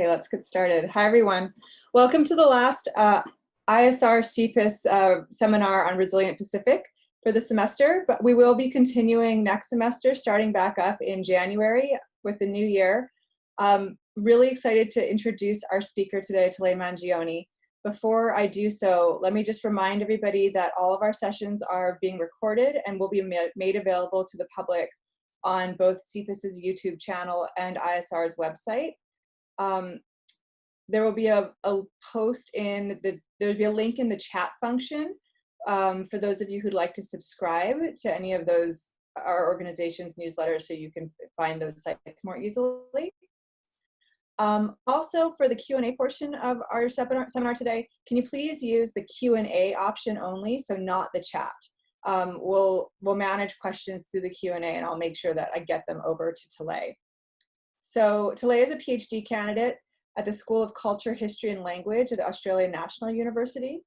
Let's get started. Hi, everyone. Welcome to the last ISR CPIS seminar on Resilient Pacific for the semester, but we will be continuing next semester, starting back up in January with the new year. Really excited to introduce our speaker today, Talei Mangioni. Before I do so, let me just remind everybody that all of our sessions are being recorded and will be made available to the public on both CPIS's YouTube channel and ISR's website. There will be a post in there'll be a link in the chat function for those of you who'd like to subscribe to any of those, our organization's newsletters, so you can find those sites more easily. Also, for the Q&A portion of our seminar today, can you please use the Q&A option only, so not the chat. We'll manage questions through the Q&A, and I'll make sure that I get them over to Talei. So Talei is a PhD candidate at the School of Culture, History and Language at the Australian National University.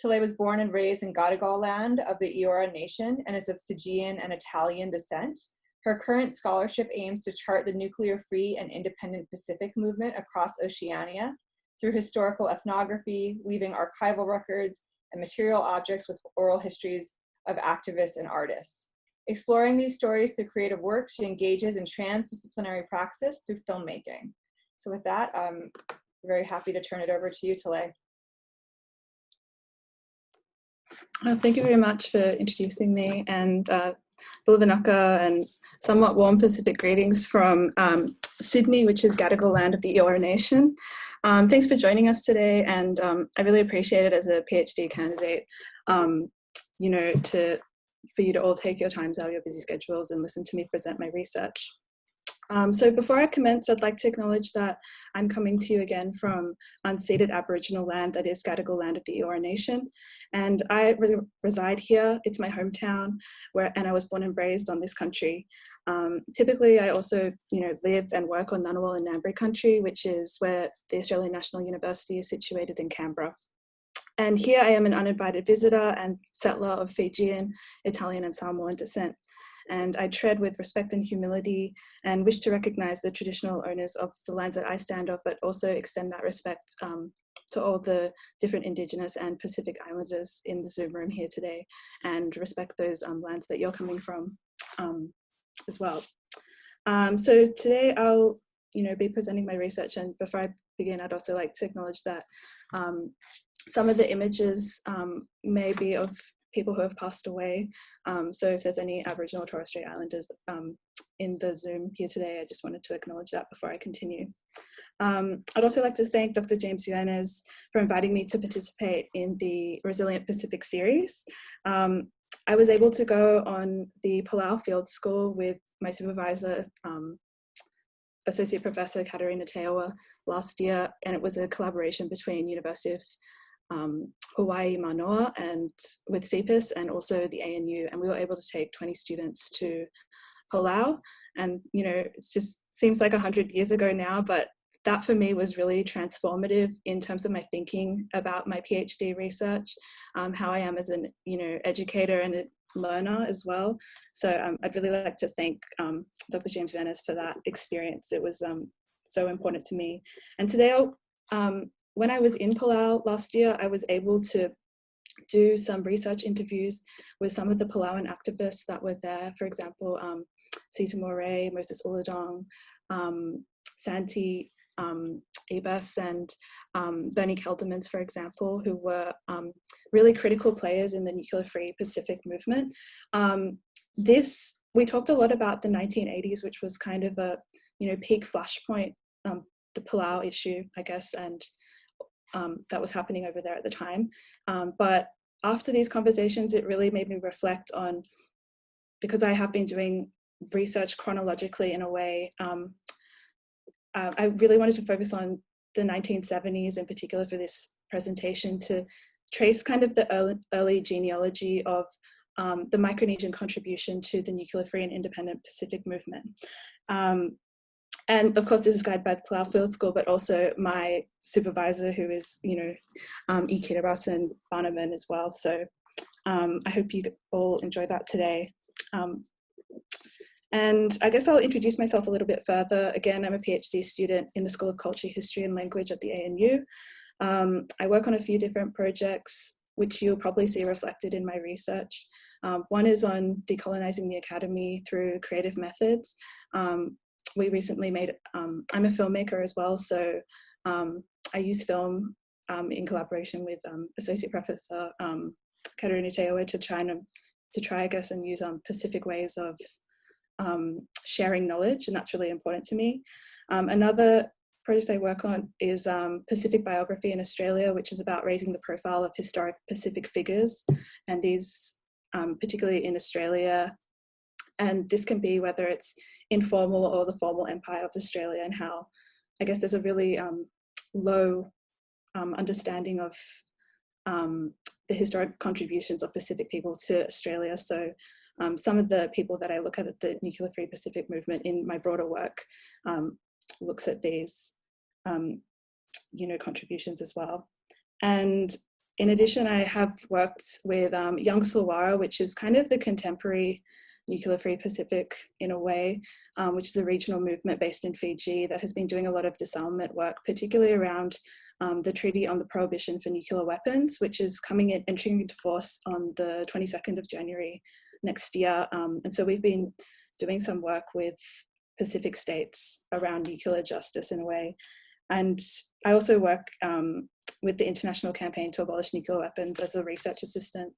Talei was born and raised in Gadigal land of the Eora Nation and is of Fijian and Italian descent. Her current scholarship aims to chart the nuclear-free and independent Pacific movement across Oceania through historical ethnography, weaving archival records and material objects with oral histories of activists and artists. Exploring these stories through creative work, she engages in transdisciplinary praxis through filmmaking. So with that, I'm very happy to turn it over to you, Talei. Thank you very much for introducing me, and Bulavanaka and somewhat warm Pacific greetings from Sydney, which is Gadigal land of the Eora Nation. Thanks for joining us today, and I really appreciate it as a PhD candidate, you know, for you to all take your times out of your busy schedules and listen to me present my research. So before I commence, I'd like to acknowledge that I'm coming to you again from unceded Aboriginal land that is Gadigal land of the Eora Nation, and I reside here. It's my hometown, and I was born and raised on this country. Typically, I also, you know, live and work on Ngunnawal and Ngambri country, which is where the Australian National University is situated in Canberra. And here I am an uninvited visitor and settler of Fijian, Italian and Samoan descent. And I tread with respect and humility and wish to recognize the traditional owners of the lands that I stand on, but also extend that respect to all the different Indigenous and Pacific Islanders in the Zoom room here today, and respect those lands that you're coming from as well. So today I'll, you know, be presenting my research, and before I begin, I'd also like to acknowledge that some of the images may be of people who have passed away. So if there's any Aboriginal or Torres Strait Islanders in the Zoom here today, I just wanted to acknowledge that before I continue. I'd also like to thank Dr. James Yuenes for inviting me to participate in the Resilient Pacific series. I was able to go on the Palau Field School with my supervisor, Associate Professor Katerina Teowa, last year, and it was a collaboration between University of Hawaii Manoa and with CPIS and also the ANU, and we were able to take 20 students to Palau. And you know, it just seems like 100 years ago now, but that for me was really transformative in terms of my thinking about my PhD research, how I am as an, you know, educator and a learner as well. So I'd really like to thank Dr. James Yuenes for that experience. It was so important to me. And today, when I was in Palau last year, I was able to do some research interviews with some of the Palauan activists that were there. For example, Sita Moray, Moses Uladong, Santi Ebus and Bernie Keldermans, for example, who were really critical players in the nuclear-free Pacific movement. We talked a lot about the 1980s, which was kind of a peak flashpoint, the Palau issue, I guess, and that was happening over there at the time. But after these conversations, it really made me reflect on, because I have been doing research chronologically in a way, I really wanted to focus on the 1970s in particular for this presentation, to trace kind of the early genealogy of the Micronesian contribution to the nuclear-free and independent Pacific movement. And of course, this is guided by the Palau Field School, but also my supervisor, who is, Ikirabas and Barnaman as well. So I hope you all enjoy that today. And I guess I'll introduce myself a little bit further. Again, I'm a PhD student in the School of Culture, History and Language at the ANU. I work on a few different projects, which you'll probably see reflected in my research. One is on decolonizing the academy through creative methods. We recently made, I'm a filmmaker as well, so I use film in collaboration with Associate Professor Katerina Teoe to try, I guess, and use Pacific ways of sharing knowledge, and that's really important to me. Another project I work on is Pacific Biography in Australia, which is about raising the profile of historic Pacific figures, and these particularly in Australia. And this can be whether it's informal or the formal empire of Australia, and how, I guess, there's a really low understanding of the historic contributions of Pacific people to Australia. So some of the people that I look at the Nuclear Free Pacific movement in my broader work looks at these, contributions as well. And in addition, I have worked with Young Sulwara, which is kind of the contemporary Nuclear Free Pacific in a way, which is a regional movement based in Fiji that has been doing a lot of disarmament work, particularly around the Treaty on the Prohibition for Nuclear Weapons, which is entering into force on the 22nd of January next year. And so we've been doing some work with Pacific states around nuclear justice in a way. And I also work with the International Campaign to Abolish Nuclear Weapons as a research assistant.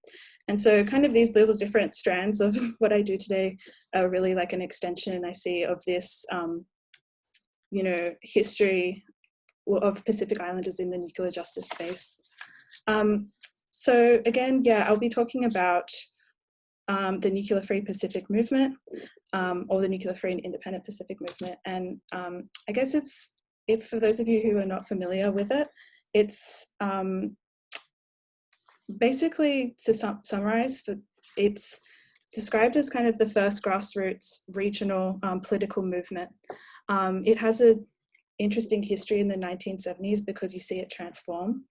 And so kind of these little different strands of what I do today are really like an extension, I see, of this, history of Pacific Islanders in the nuclear justice space. So again, I'll be talking about the Nuclear Free Pacific movement, or the Nuclear Free and Independent Pacific movement. And I guess for those of you who are not familiar with it, it's basically, to summarize, it's described as kind of the first grassroots regional political movement. It has an interesting history in the 1970s because you see it transform.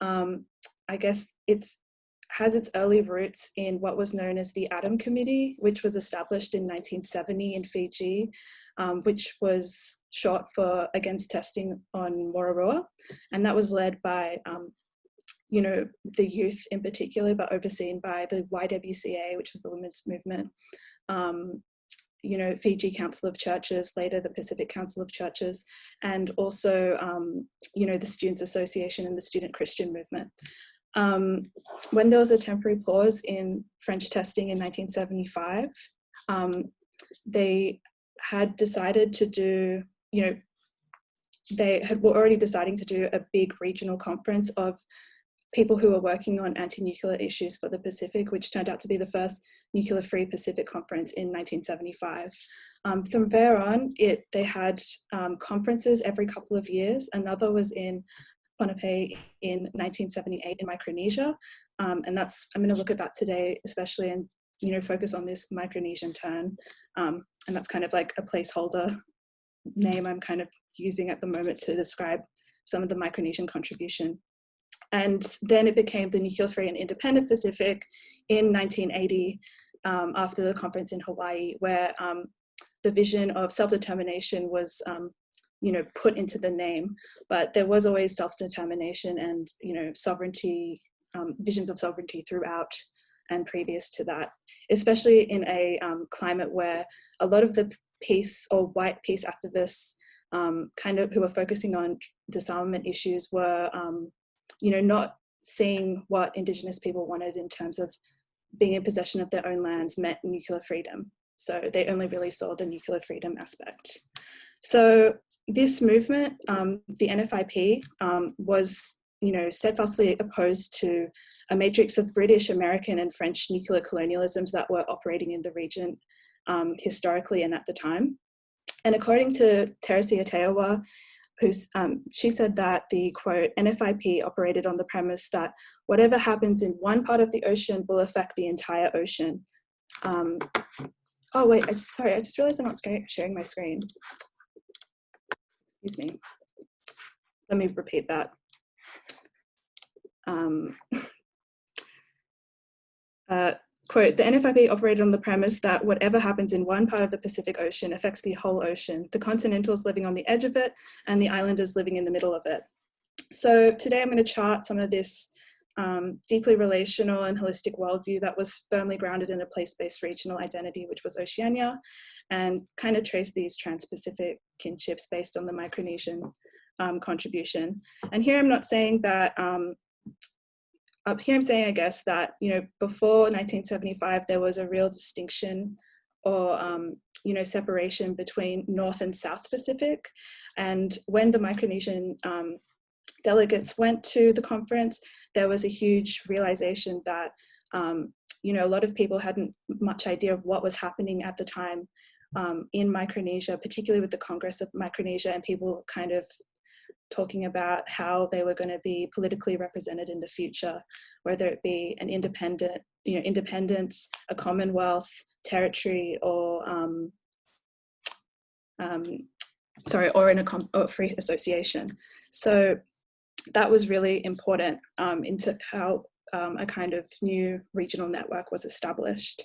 I guess it has its early roots in what was known as the Adam Committee, which was established in 1970 in Fiji, which was short for Against Testing on Mororoa. And that was led by, the youth in particular, but overseen by the YWCA, which was the women's movement, Fiji Council of Churches, later the Pacific Council of Churches, and also, the Students' Association and the Student Christian Movement. When there was a temporary pause in French testing in 1975, they had decided to do, were already deciding to do a big regional conference of people who were working on anti-nuclear issues for the Pacific, which turned out to be the first nuclear-free Pacific conference in 1975. From there on, they had conferences every couple of years. Another was in Ponape in 1978 in Micronesia, and I'm going to look at that today, especially, and focus on this Micronesian turn, and that's kind of like a placeholder name I'm kind of using at the moment to describe some of the Micronesian contribution. And then it became the Nuclear Free and Independent Pacific in 1980, after the conference in Hawaii, where the vision of self-determination was put into the name, but there was always self-determination and sovereignty, visions of sovereignty throughout and previous to that, especially in a climate where a lot of the peace or white peace activists who were focusing on disarmament issues were, not seeing what Indigenous people wanted in terms of being in possession of their own lands meant nuclear freedom. So they only really saw the nuclear freedom aspect. So this movement, the NFIP, was steadfastly opposed to a matrix of British, American, and French nuclear colonialisms that were operating in the region historically and at the time. And according to Teresia Teawa, she said that the, quote, NFIP operated on the premise that whatever happens in one part of the ocean will affect the entire ocean. Oh wait, I just realized I'm not sharing my screen. Excuse me. Let me repeat that. Quote, the NFIP operated on the premise that whatever happens in one part of the Pacific Ocean affects the whole ocean, the continentals living on the edge of it and the islanders living in the middle of it. So today I'm going to chart some of this deeply relational and holistic worldview that was firmly grounded in a place-based regional identity, which was Oceania, and kind of trace these trans-Pacific kinships based on the Micronesian contribution. And here I'm not saying that, up here I'm saying, I guess, that, before 1975, there was a real distinction or, separation between North and South Pacific. And when the Micronesian delegates went to the conference, there was a huge realization that, a lot of people hadn't much idea of what was happening at the time in Micronesia, particularly with the Congress of Micronesia, and people kind of talking about how they were going to be politically represented in the future, whether it be an independence, a commonwealth, territory, or or free association. So that was really important into how a kind of new regional network was established.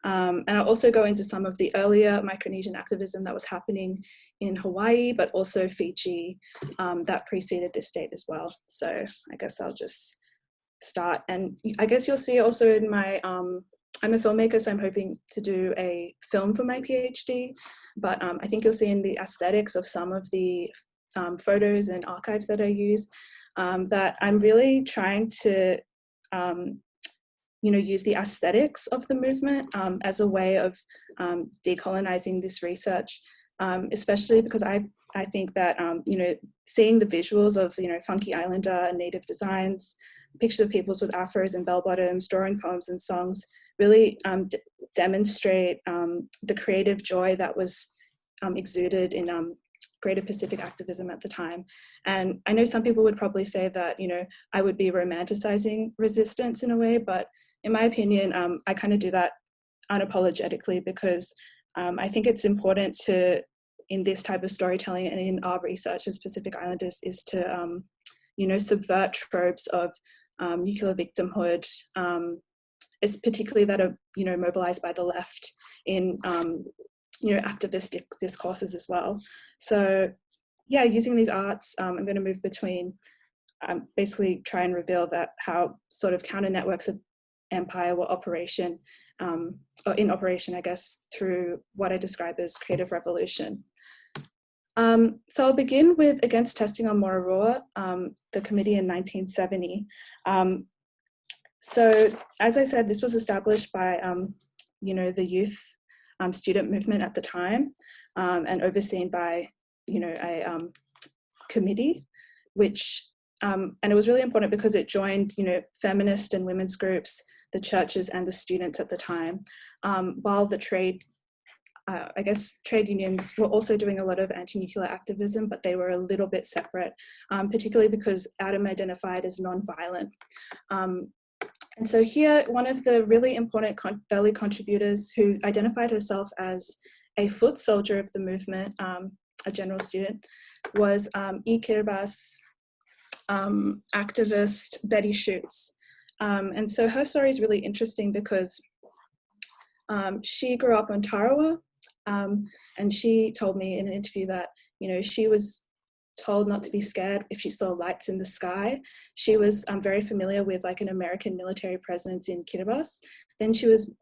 And I'll also go into some of the earlier Micronesian activism that was happening in Hawaii, but also Fiji, that preceded this date as well. So I guess I'll just start. And I guess you'll see also in my, I'm a filmmaker, so I'm hoping to do a film for my PhD, but I think you'll see in the aesthetics of some of the photos and archives that I use, that I'm really trying to use the aesthetics of the movement as a way of decolonizing this research, especially because I think that, seeing the visuals of, funky islander and native designs, pictures of peoples with afros and bell bottoms, drawing poems and songs, really demonstrate the creative joy that was exuded in Greater Pacific activism at the time. And I know some people would probably say that, I would be romanticizing resistance in a way, but in my opinion, I kind of do that unapologetically because I think it's important to, in this type of storytelling and in our research as Pacific Islanders, is to, subvert tropes of nuclear victimhood, is particularly that are, mobilized by the left in, activist discourses as well. So yeah, using these arts, I'm going to move between, basically try and reveal that how sort of counter networks of empire were in operation, I guess, through what I describe as creative revolution. So I'll begin with Against Testing on Mororoa, the committee in 1970. So as I said, this was established by, the youth student movement at the time, and overseen by, a committee, which, and it was really important because it joined, feminist and women's groups, the churches and the students at the time, while the trade unions were also doing a lot of anti-nuclear activism, but they were a little bit separate, particularly because Adam identified as non-violent. And so here, one of the really important early contributors who identified herself as a foot soldier of the movement, a general student, was Kiribati activist Betty Schutz. And so her story is really interesting because she grew up on Tarawa, and she told me in an interview that, she was told not to be scared if she saw lights in the sky. She was very familiar with like an American military presence in Kiribati. Then she was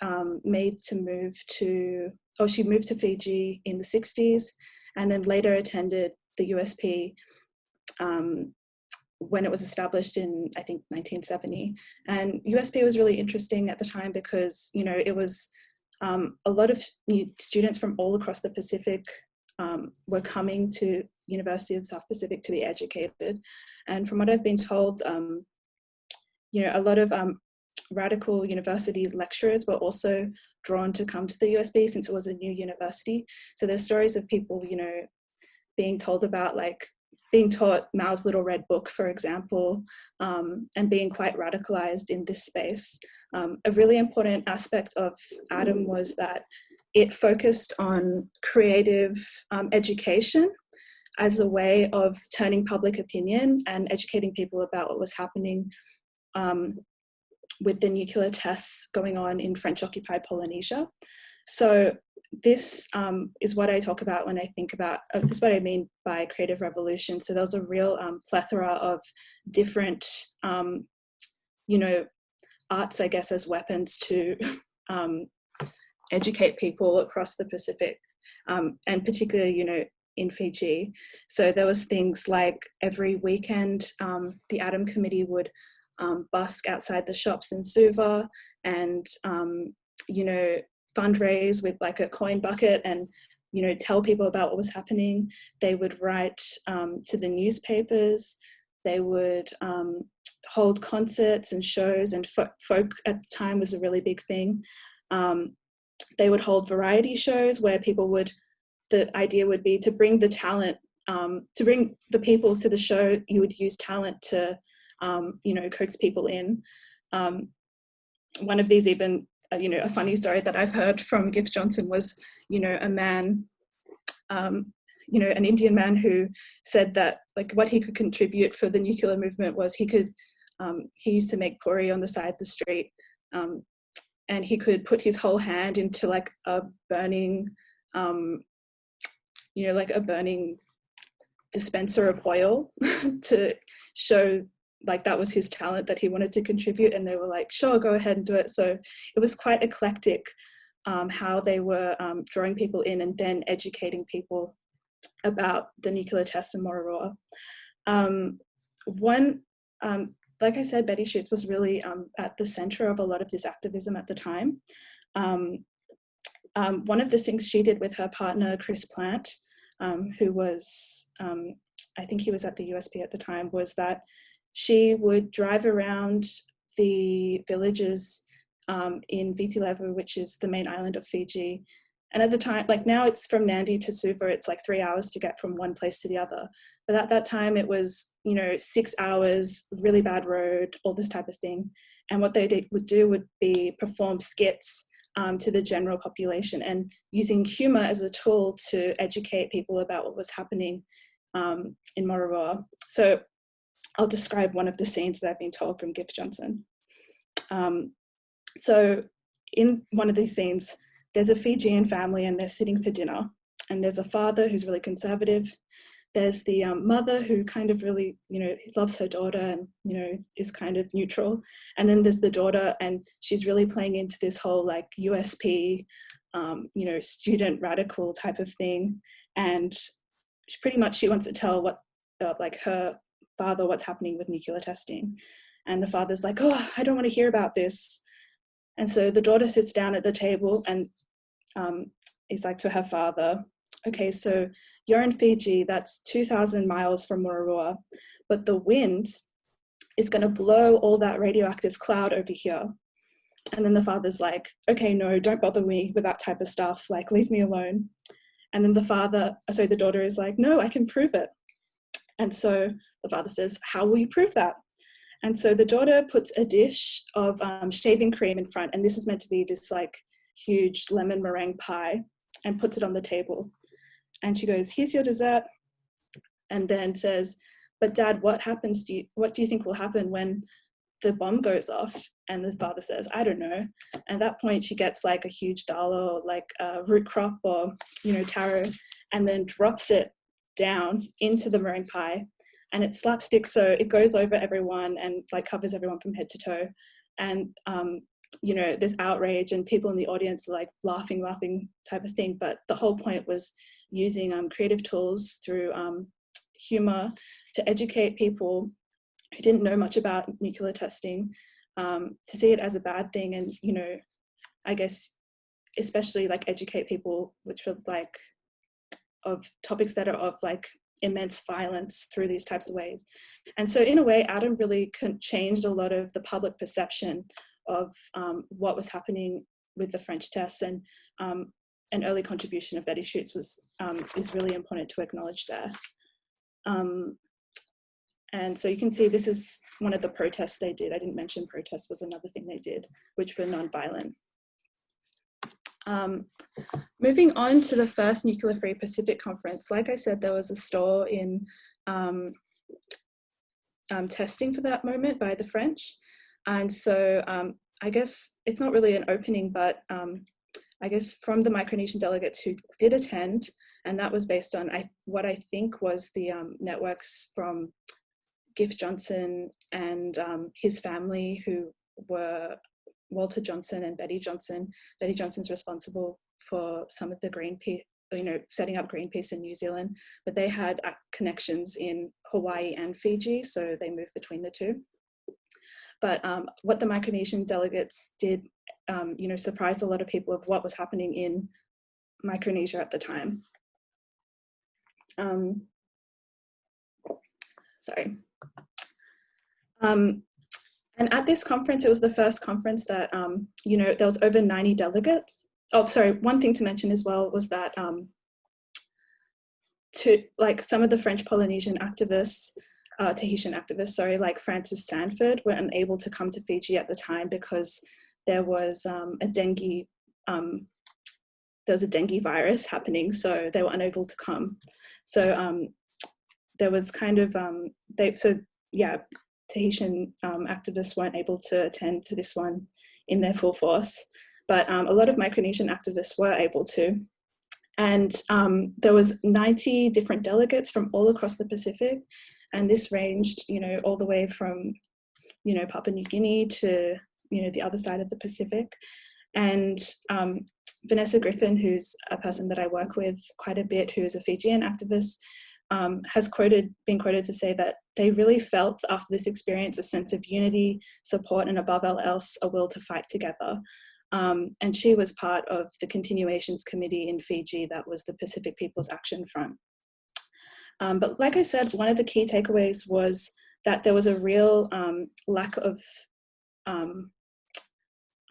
she moved to Fiji in the 60s, and then later attended the USP when it was established in, I think, 1970. And USP was really interesting at the time because, you know, it was a lot of students from all across the Pacific were coming to University of South Pacific to be educated. And from what I've been told, you know, a lot of radical university lecturers were also drawn to come to the USB since it was a new university. So there's stories of people, you know, being told about, like, being taught Mao's Little Red Book, for example, and being quite radicalized in this space. A really important aspect of ADAM was that it focused on creative education as a way of turning public opinion and educating people about what was happening with the nuclear tests going on in French-occupied Polynesia. So this is what I talk about when I think about, this is what I mean by creative revolution. So there was a real plethora of different, you know, arts, I guess, as weapons to educate people across the Pacific, and particularly, you know, in Fiji. So there was things like every weekend, the ADAM committee would busk outside the shops in Suva and, you know, fundraise with like a coin bucket and, you know, tell people about what was happening. They would write to the newspapers. They would hold concerts and shows, and folk at the time was a really big thing. They would hold variety shows where people would, the idea would be to bring the talent, to bring the people to the show. You would use talent to, you know, coax people in. One of these even, you know, a funny story that I've heard from Gift Johnson was, you know, a man, you know, an Indian man who said that, like, what he could contribute for the nuclear movement was he could, he used to make puri on the side of the street, and he could put his whole hand into like a burning, you know, like a burning dispenser of oil to show like that was his talent that he wanted to contribute. And they were like, sure, go ahead and do it. So it was quite eclectic how they were drawing people in and then educating people about the nuclear test in Mororoa. Like I said, Betty Schutz was really at the center of a lot of this activism at the time. One of the things she did with her partner, Chris Plant, who was, I think he was at the USP at the time, was that she would drive around the villages in Viti Levu, which is the main island of Fiji. And at the time, like now it's from Nadi to Suva, it's like 3 hours to get from one place to the other. But at that time it was, you know, 6 hours, really bad road, all this type of thing. And what they would do would be perform skits to the general population and using humor as a tool to educate people about what was happening in Mororoa. So I'll describe one of the scenes that I've been told from Gift Johnson. So in one of these scenes, there's a Fijian family and they're sitting for dinner. And there's a father who's really conservative. There's the mother who kind of really, you know, loves her daughter and, you know, is kind of neutral. And then there's the daughter and she's really playing into this whole like USP, you know, student radical type of thing. And pretty much she wants to tell what, like her father, what's happening with nuclear testing. And the father's like, oh, I don't want to hear about this. And so the daughter sits down at the table and is like to her father, okay, so you're in Fiji, that's 2,000 miles from Mororoa, but the wind is going to blow all that radioactive cloud over here. And then the father's like, okay, no, don't bother me with that type of stuff, like leave me alone. And then the daughter is like, no, I can prove it. And so the father says, how will you prove that? And so the daughter puts a dish of shaving cream in front, and this is meant to be this like huge lemon meringue pie, and puts it on the table. And she goes, here's your dessert. And then says, but Dad, what do you think will happen when the bomb goes off? And the father says, I don't know. And at that point she gets like a huge dala or like a root crop or, you know, taro, and then drops it down into the meringue pie. And it's slapstick, so it goes over everyone and like covers everyone from head to toe. And, you know, there's outrage and people in the audience are like laughing type of thing. But the whole point was using creative tools through humour, to educate people who didn't know much about nuclear testing, to see it as a bad thing, and, you know, I guess especially like educate people which were like of topics that are of like immense violence through these types of ways. And so in a way, Adam really changed a lot of the public perception of what was happening with the French tests, and an early contribution of Betty Schutz was is really important to acknowledge there. And so you can see this is one of the protests they did. I didn't mention protests was another thing they did, which were non-violent. Moving on to the first Nuclear Free Pacific Conference, like I said, there was a stall in testing for that moment by the French. And so I guess it's not really an opening, but I guess from the Micronesian delegates who did attend, and that was based on what I think was the networks from Gift Johnson and his family, who were Walter Johnson and Betty Johnson. Betty Johnson's responsible for some of the Greenpeace, you know, setting up Greenpeace in New Zealand, but they had connections in Hawaii and Fiji, so they moved between the two. But what the Micronesian delegates did, you know, surprised a lot of people of what was happening in Micronesia at the time. Sorry. And at this conference, it was the first conference that, you know, there was over 90 delegates. Oh, sorry, one thing to mention as well was that some of the French Polynesian activists, Tahitian activists, sorry, like Francis Sanford, were unable to come to Fiji at the time because there was a dengue virus happening, so they were unable to come. So there was kind of, Tahitian activists weren't able to attend to this one in their full force, but a lot of Micronesian activists were able to. And there was 90 different delegates from all across the Pacific, and this ranged, you know, all the way from, you know, Papua New Guinea to, you know, the other side of the Pacific. And Vanessa Griffin, who's a person that I work with quite a bit, who is a Fijian activist, has been quoted to say that they really felt after this experience a sense of unity, support, and above all else, a will to fight together. And she was part of the continuations committee in Fiji that was the Pacific People's Action Front. But like I said, one of the key takeaways was that there was a real lack of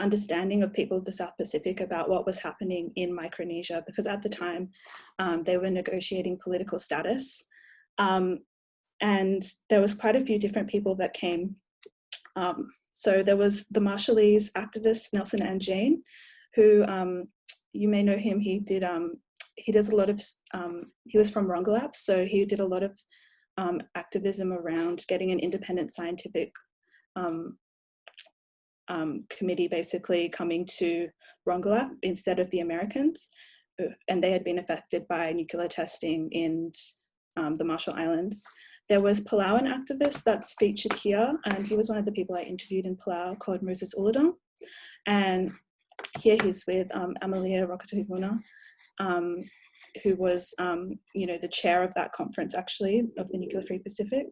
understanding of people of the South Pacific about what was happening in Micronesia, because at the time they were negotiating political status. And there was quite a few different people that came. So there was the Marshallese activist Nelson and Jane, who you may know him. He does a lot of, he was from Rongelap, so he did a lot of activism around getting an independent scientific committee basically coming to Rongelap instead of the Americans, and they had been affected by nuclear testing in the Marshall Islands. There was Palauan activist that's featured here, and he was one of the people I interviewed in Palau, called Moses Uladong. And here he's with Amalia Rokatuhivuna, who was, you know, the chair of that conference, actually, of the Nuclear Free Pacific.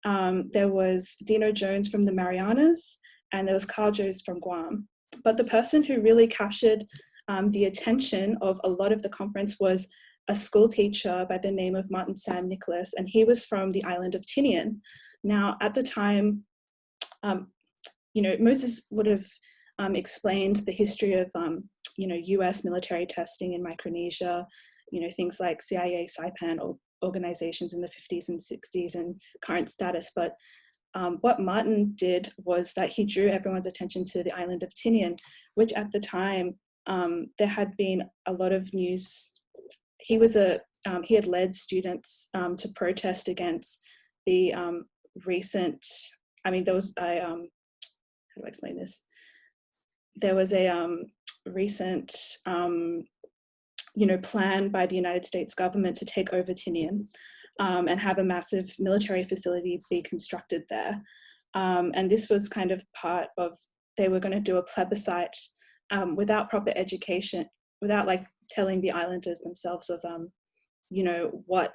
There was Dino Jones from the Marianas, and there was Carl Joes from Guam. But the person who really captured the attention of a lot of the conference was a school teacher by the name of Martin San Nicholas, and he was from the island of Tinian. Now, at the time, you know, Moses would have explained the history of, you know, US military testing in Micronesia, you know, things like CIA, Saipan, or organizations in the 50s and 60s and current status. But what Martin did was that he drew everyone's attention to the island of Tinian, which at the time, there had been a lot of news. He had led students to protest against the recent, I mean, there was a, how do I explain this? There was a recent, you know, plan by the United States government to take over Tinian and have a massive military facility be constructed there. And this was kind of part of, they were going to do a plebiscite without proper education, without like telling the islanders themselves of, you know, what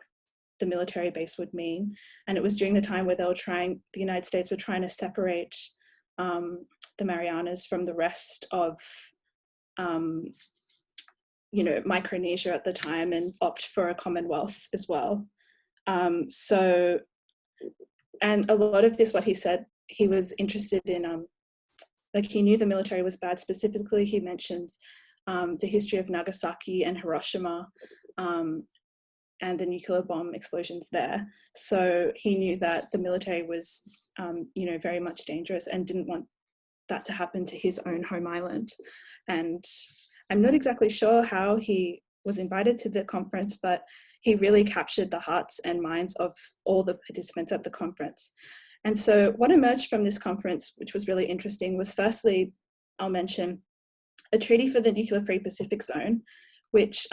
the military base would mean. And it was during the time where the United States were trying to separate the Marianas from the rest of Micronesia at the time, and opt for a Commonwealth as well. And a lot of this, what he said, he was interested in, he knew the military was bad. Specifically, he mentions the history of Nagasaki and Hiroshima and the nuclear bomb explosions there. So he knew that the military was, very much dangerous and didn't want that to happen to his own home island. And I'm not exactly sure how he was invited to the conference, but he really captured the hearts and minds of all the participants at the conference. And so what emerged from this conference, which was really interesting, was firstly, I'll mention a treaty for the nuclear-free Pacific zone, which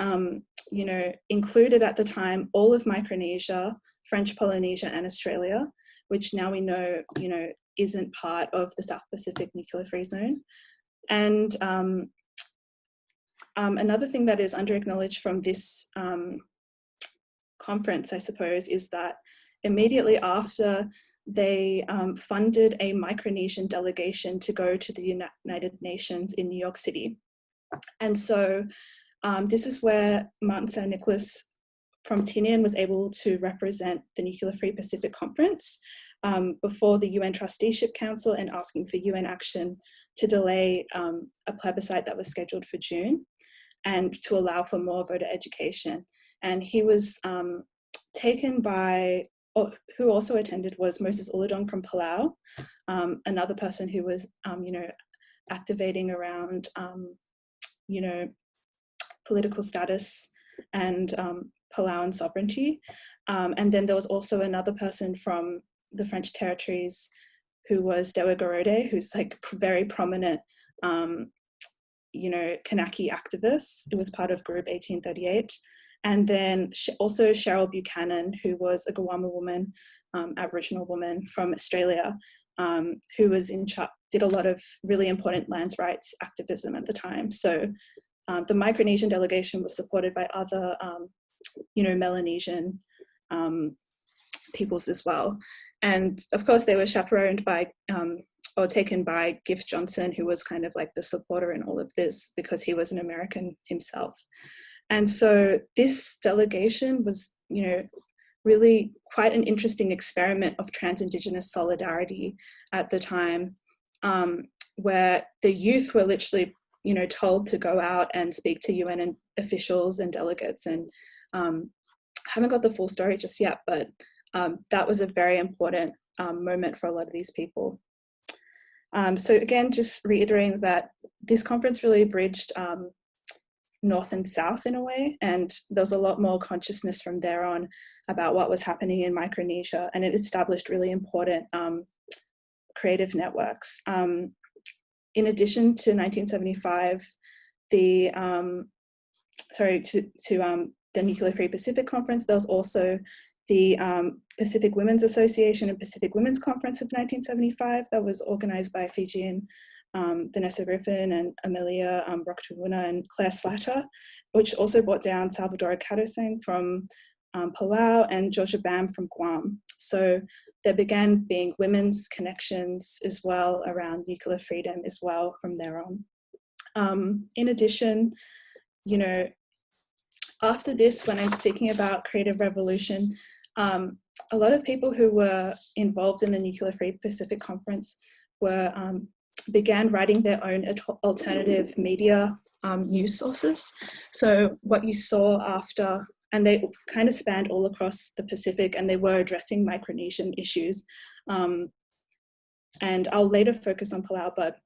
included at the time all of Micronesia, French Polynesia, and Australia, which now we know, isn't part of the South Pacific nuclear-free zone. And another thing that is under-acknowledged from this conference, I suppose, is that immediately after they funded a Micronesian delegation to go to the United Nations in New York City. And so this is where Martin St. Nicholas from Tinian was able to represent the Nuclear-Free Pacific Conference before the UN Trusteeship Council, and asking for UN action to delay a plebiscite that was scheduled for June, and to allow for more voter education. And he was taken by, who also attended was Moses Uladong from Palau, another person who was, activating around, political status and Palauan sovereignty. And then there was also another person from the French territories who was Dewa Garode, who's like very prominent, Kanaki activist. It was part of Group 1838. And then also Cheryl Buchanan, who was a Gawama woman, Aboriginal woman from Australia, who was did a lot of really important lands rights activism at the time. So the Micronesian delegation was supported by other, Melanesian peoples as well. And of course, they were chaperoned by, or taken by Gift Johnson, who was kind of like the supporter in all of this, because he was an American himself. And so this delegation was, really quite an interesting experiment of trans-Indigenous solidarity at the time, where the youth were literally, told to go out and speak to UN officials and delegates. And haven't got the full story just yet, but that was a very important moment for a lot of these people. So again, just reiterating that this conference really bridged North and South in a way, and there was a lot more consciousness from there on about what was happening in Micronesia, and it established really important creative networks. In addition to 1975, the Nuclear-Free Pacific Conference, there was also the Pacific Women's Association and Pacific Women's Conference of 1975 that was organized by Fijian Vanessa Griffin and Amelia Rocktawuna and Claire Slatter, which also brought down Salvador Catosang from Palau and Georgia Bam from Guam. So there began being women's connections as well around nuclear freedom as well from there on. In addition, after this, when I'm speaking about creative revolution, a lot of people who were involved in the Nuclear-Free Pacific Conference were began writing their own alternative media news sources. So what you saw after, and they kind of spanned all across the Pacific, and they were addressing Micronesian issues. And I'll later focus on Palau, but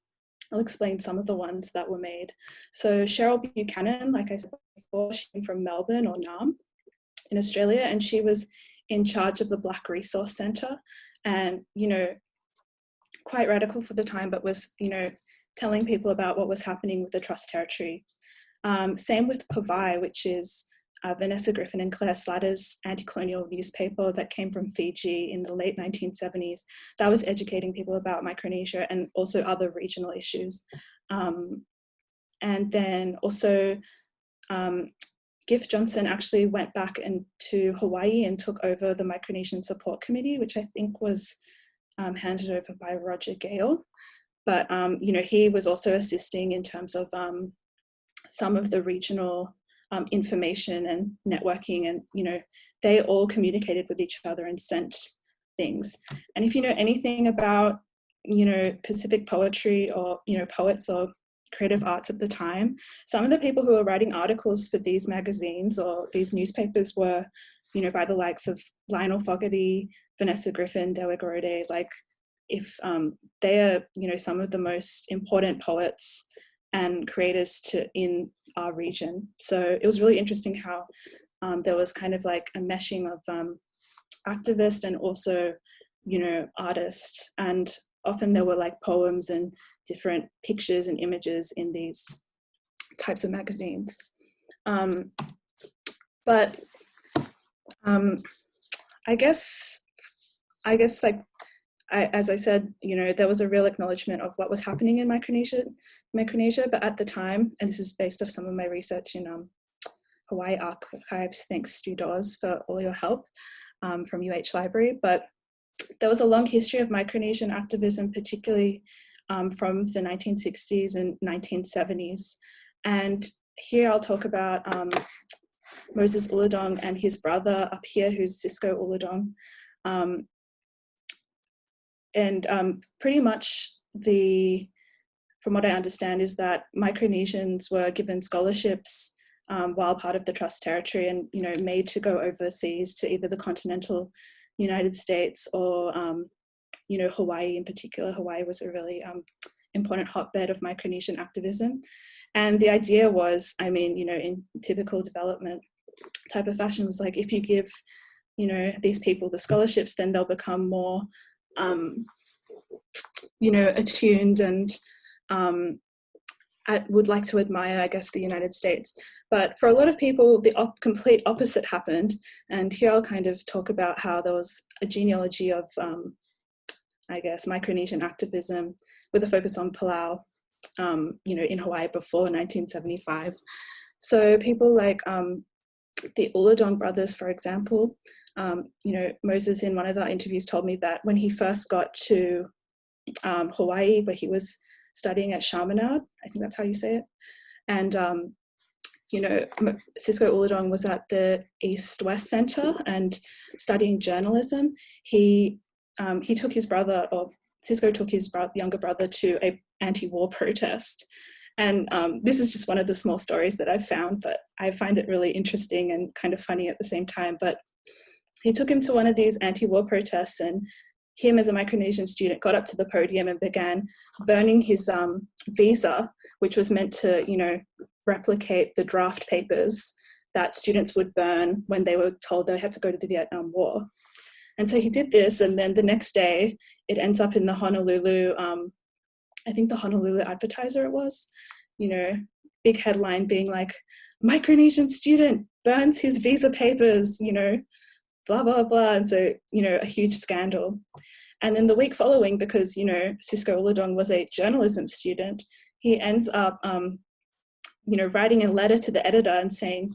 I'll explain some of the ones that were made. So Cheryl Buchanan, like I said before, she came from Melbourne or Naarm in Australia, and she was in charge of the Black Resource Centre, and, quite radical for the time, but was, telling people about what was happening with the Trust Territory. Same with Pavai, which is Vanessa Griffin and Claire Slatter's anti-colonial newspaper that came from Fiji in the late 1970s. That was educating people about Micronesia and also other regional issues. And then also Giff Johnson actually went back into Hawaii and took over the Micronesian Support Committee, which I think was handed over by Roger Gale. But, you know, he was also assisting in terms of some of the regional information and networking, and, you know, they all communicated with each other and sent things. And if you know anything about, you know, Pacific poetry or, you know, poets or creative arts at the time, some of the people who were writing articles for these magazines or these newspapers were, you know, by the likes of Lionel Fogarty, Vanessa Griffin, Dewa Gorode. Like, if they are, you know, some of the most important poets and creators in our region. So it was really interesting how there was kind of like a meshing of activists and also, you know, artists, and often there were like poems and different pictures and images in these types of magazines. But I guess like, as I said, you know, there was a real acknowledgement of what was happening in Micronesia, but at the time, and this is based off some of my research in Hawaii archives, thanks Stu Dawes for all your help from UH Library, but there was a long history of Micronesian activism, particularly from the 1960s and 1970s. And here I'll talk about Moses Uludong and his brother up here, who's Cisco Uludong. Pretty much from what I understand, is that Micronesians were given scholarships while part of the Trust Territory, and, you know, made to go overseas to either the continental United States or, you know, Hawaii in particular. Hawaii was a really important hotbed of Micronesian activism. And the idea was, I mean, you know, in typical development type of fashion, was like, if you give, you know, these people the scholarships, then they'll become more, you know, attuned and I would like to admire, I guess, the United States. But for a lot of people, the complete opposite happened. And here I'll kind of talk about how there was a genealogy of, I guess, Micronesian activism with a focus on Palau, you know, in Hawaii before 1975. So people like the Uludong brothers, for example, you know, Moses in one of the interviews told me that when he first got to Hawaii, where he was studying at Chaminade, I think that's how you say it, and you know, Cisco Uludong was at the East-West Center and studying journalism. He took his brother, or Cisco took his younger brother, to a anti-war protest. And this is just one of the small stories that I've found, but I find it really interesting and kind of funny at the same time. But he took him to one of these anti-war protests, and him as a Micronesian student got up to the podium and began burning his visa, which was meant to, you know, replicate the draft papers that students would burn when they were told they had to go to the Vietnam War. And so he did this, and then the next day it ends up in the Honolulu, I think the Honolulu Advertiser it was, you know, big headline being like, Micronesian student burns his visa papers, you know, blah, blah, blah. And so, you know, a huge scandal. And then the week following, because, you know, Cisco Uludong was a journalism student, he ends up, you know, writing a letter to the editor and saying,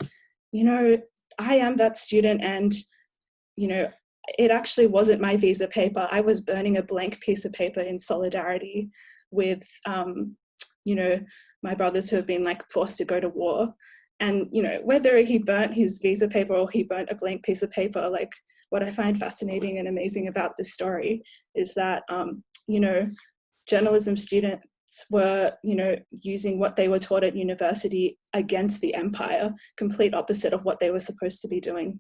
you know, I am that student, and, you know, it actually wasn't my visa paper. I was burning a blank piece of paper in solidarity with, you know, my brothers who have been like forced to go to war. And, you know, whether he burnt his visa paper or he burnt a blank piece of paper, like, what I find fascinating and amazing about this story is that, you know, journalism students were, you know, using what they were taught at university against the empire, complete opposite of what they were supposed to be doing.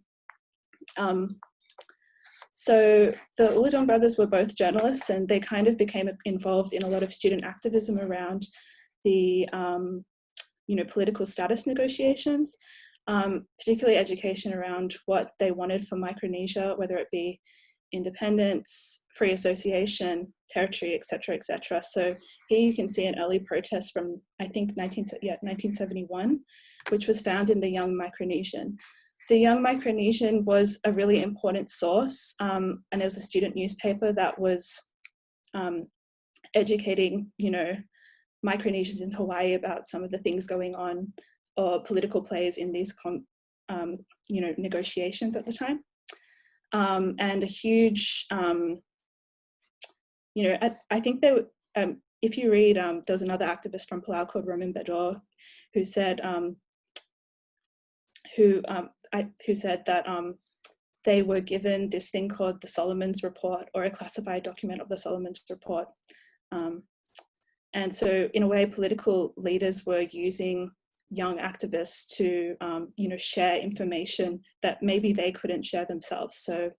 So the Uludong brothers were both journalists, and they kind of became involved in a lot of student activism around the, you know, political status negotiations, particularly education around what they wanted for Micronesia, whether it be independence, free association, territory, et cetera, et cetera. So here you can see an early protest from, I think, 1971, which was found in the Young Micronesian. The Young Micronesian was a really important source, and it was a student newspaper that was educating, you know, Micronesians in Hawaii about some of the things going on, or political plays in these negotiations at the time. And a huge, I think they were, if you read, there was another activist from Palau called Roman Bedor who said, who said that they were given this thing called the Solomon's Report, or a classified document of the Solomon's Report. And so in a way, political leaders were using young activists to, share information that maybe they couldn't share themselves. So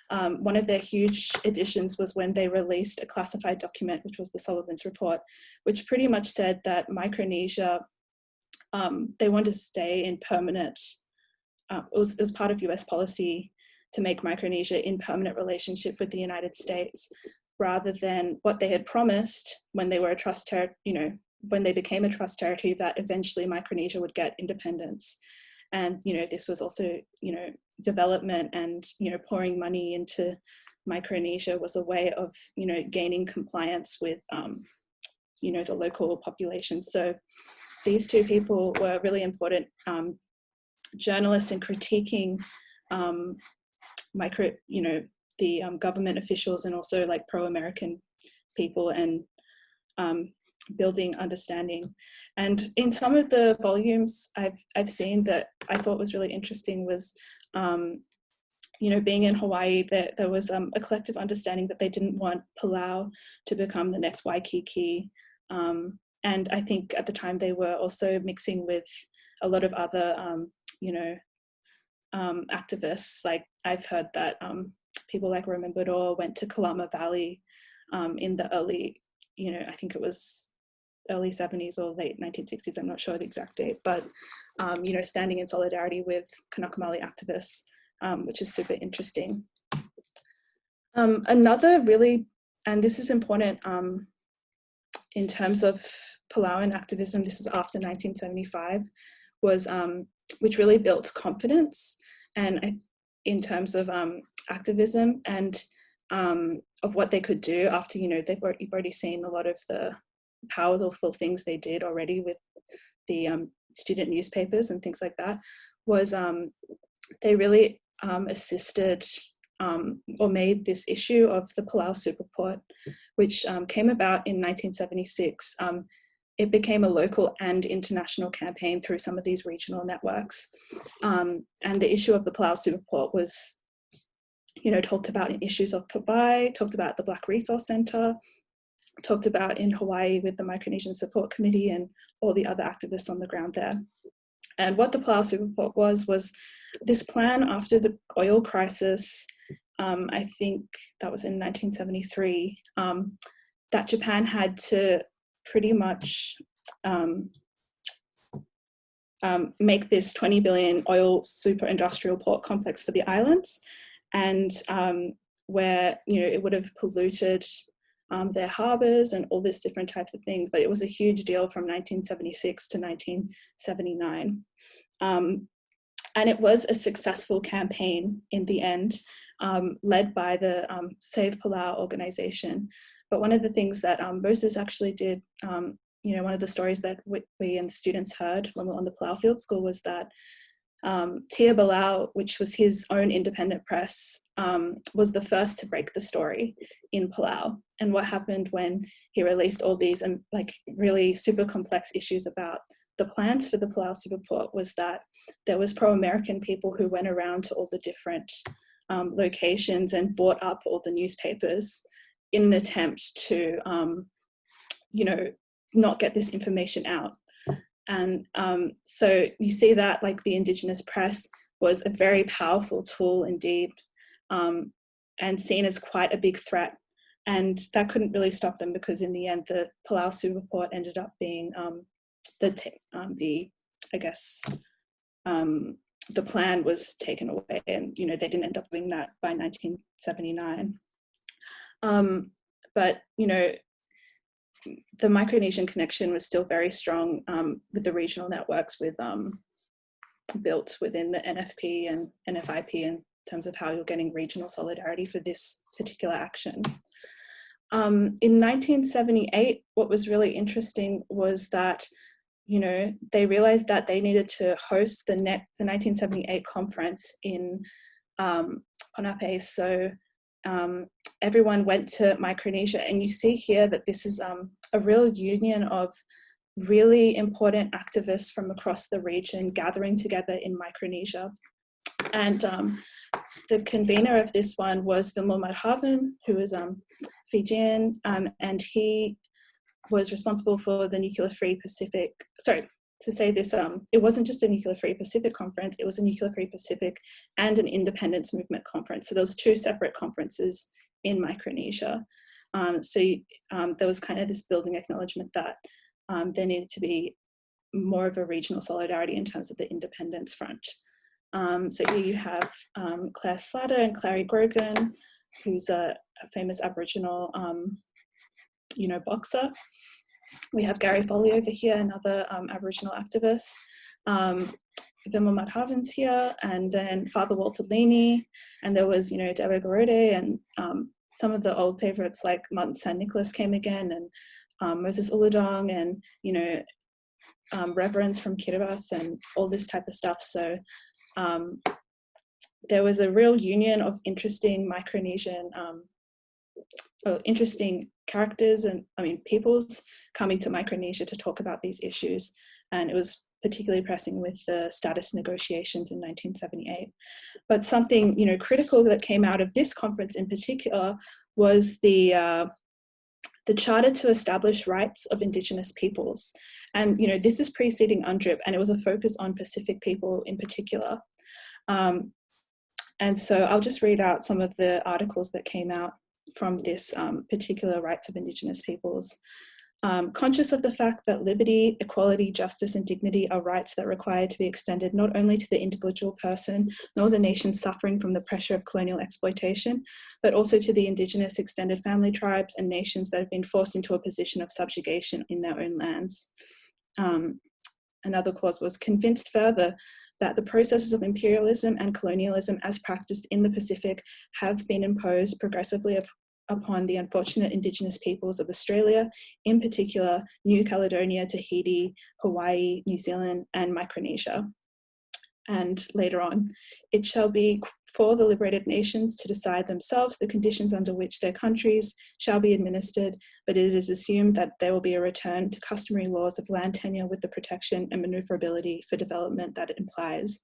one of their huge additions was when they released a classified document, which was the Solomon's Report, which pretty much said that Micronesia, they wanted to stay in permanent, it was part of US policy to make Micronesia in permanent relationship with the United States, rather than what they had promised when they were a trust territory, when they became a trust territory, that eventually Micronesia would get independence. And, this was also, development and, pouring money into Micronesia was a way of, gaining compliance with, the local population. So these two people were really important journalists in critiquing the government officials, and also like pro-American people, and building understanding. And in some of the volumes I've seen that I thought was really interesting was, being in Hawaii, there was a collective understanding that they didn't want Palau to become the next Waikiki. And I think at the time they were also mixing with a lot of other, activists. Like I've heard that people like Roman Budor went to Kalama Valley in the early, I think it was early 70s or late 1960s, I'm not sure the exact date, but, standing in solidarity with Kanakamali activists, which is super interesting. Another really, and this is important in terms of Palauan activism, this is after 1975, was, which really built confidence, and in terms of activism and of what they could do after, you've already seen a lot of the powerful things they did already with the student newspapers and things like that, was they really assisted or made this issue of the Palau Superport, which came about in 1976. It became a local and international campaign through some of these regional networks. And the issue of the Palau Superport was, talked about in issues of Pabai, talked about the Black Resource Center, talked about in Hawaii with the Micronesian Support Committee and all the other activists on the ground there. And what the Palau Superport was this plan after the oil crisis, I think that was in 1973, that Japan had to pretty much make this 20 billion oil super industrial port complex for the islands, and where, it would have polluted their harbors and all these different types of things, but it was a huge deal from 1976 to 1979. And it was a successful campaign in the end, led by the Save Palau organization. But one of the things that Moses actually did, one of the stories that we and the students heard when we were on the Palau Field School was that Tia Balau, which was his own independent press, was the first to break the story in Palau. And what happened when he released all these really super complex issues about the plans for the Palau Superport was that there was pro-American people who went around to all the different locations and bought up all the newspapers in an attempt to, not get this information out. And so you see that the Indigenous press was a very powerful tool indeed, and seen as quite a big threat. And that couldn't really stop them, because in the end, the Palau Superport ended up being the plan was taken away, and they didn't end up doing that by 1979. But the Micronesian connection was still very strong with the regional networks built within the NFP and NFIP in terms of how you're getting regional solidarity for this particular action. In 1978, what was really interesting was that, they realized that they needed to host the 1978 conference in Ponape. So everyone went to Micronesia, and you see here that this is a real union of really important activists from across the region gathering together in Micronesia. And the convener of this one was Vilmor Madhavan, who was Fijian, and he was responsible for the Nuclear-Free Pacific, it wasn't just a Nuclear-Free Pacific conference, it was a Nuclear-Free Pacific and an Independence Movement conference. So there was two separate conferences in Micronesia. There was kind of this building acknowledgement that there needed to be more of a regional solidarity in terms of the independence front. So here you have Claire Slatter and Clary Grogan, who's a famous Aboriginal boxer. We have Gary Foley over here, another Aboriginal activist. Vilmor Madhavan's here, and then Father Walter Leaney, and there was, Deborah Garode, and some of the old favourites like Martin San Nicholas came again, and Moses Uludong, and, reverends from Kiribati and all this type of stuff. So there was a real union of interesting Micronesian interesting characters and peoples coming to Micronesia to talk about these issues, and it was particularly pressing with the status negotiations in 1978. But something critical that came out of this conference in particular was the charter to establish rights of Indigenous peoples, and this is preceding UNDRIP, and it was a focus on Pacific people in particular. And so I'll just read out some of the articles that came out from this particular rights of Indigenous peoples. Conscious of the fact that liberty, equality, justice, and dignity are rights that require to be extended not only to the individual person nor the nation suffering from the pressure of colonial exploitation, but also to the Indigenous extended family tribes and nations that have been forced into a position of subjugation in their own lands. Another clause was convinced further that the processes of imperialism and colonialism as practiced in the Pacific have been imposed progressively upon the unfortunate Indigenous peoples of Australia, in particular New Caledonia, Tahiti, Hawaii, New Zealand, and Micronesia. And later on, it shall be for the liberated nations to decide themselves the conditions under which their countries shall be administered, but it is assumed that there will be a return to customary laws of land tenure with the protection and maneuverability for development that it implies.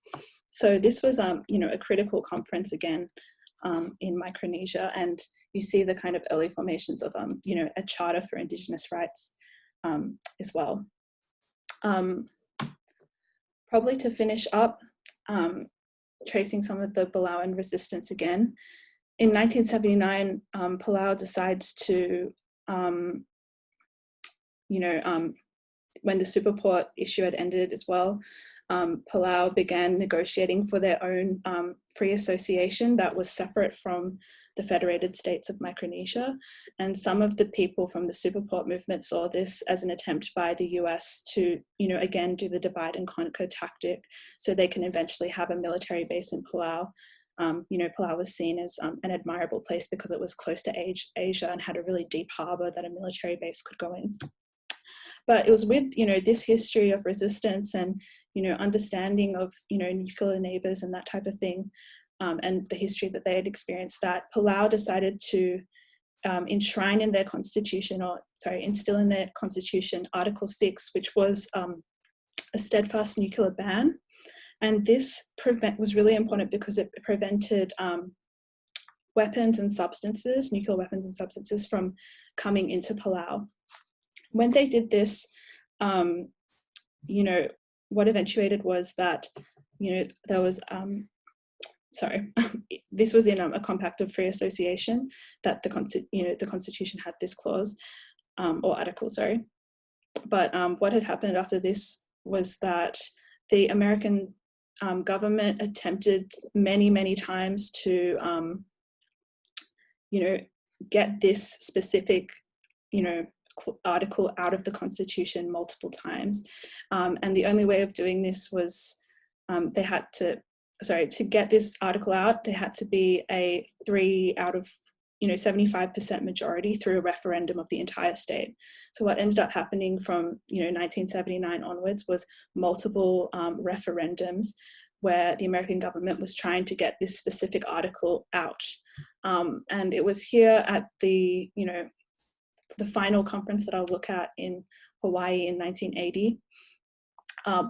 So this was, a critical conference again in Micronesia, and you see the kind of early formations of, a charter for Indigenous rights as well. Probably to finish up, tracing some of the Palauan resistance again. In 1979, Palau decides to, when the Superport issue had ended as well, Palau began negotiating for their own free association that was separate from the Federated States of Micronesia. And some of the people from the Superport movement saw this as an attempt by the US to, again, do the divide and conquer tactic so they can eventually have a military base in Palau. Palau was seen as an admirable place because it was close to Asia and had a really deep harbor that a military base could go in. But it was with, this history of resistance and, understanding of, nuclear neighbors and that type of thing, and the history that they had experienced, that Palau decided to instill in their constitution Article 6, which was a steadfast nuclear ban. And this was really important because it prevented weapons and substances, nuclear weapons and substances, from coming into Palau. When they did this, what eventuated was that, there was, this was in a compact of free association that the Constitution had this clause, or article, But what had happened after this was that the American government attempted many, many times to, get this specific, article out of the Constitution multiple times. And the only way of doing this was to get this article out, there had to be a 3 out of 75% majority through a referendum of the entire state. So what ended up happening from 1979 onwards was multiple referendums where the American government was trying to get this specific article out. And it was here at the final conference that I'll look at in Hawaii in 1980,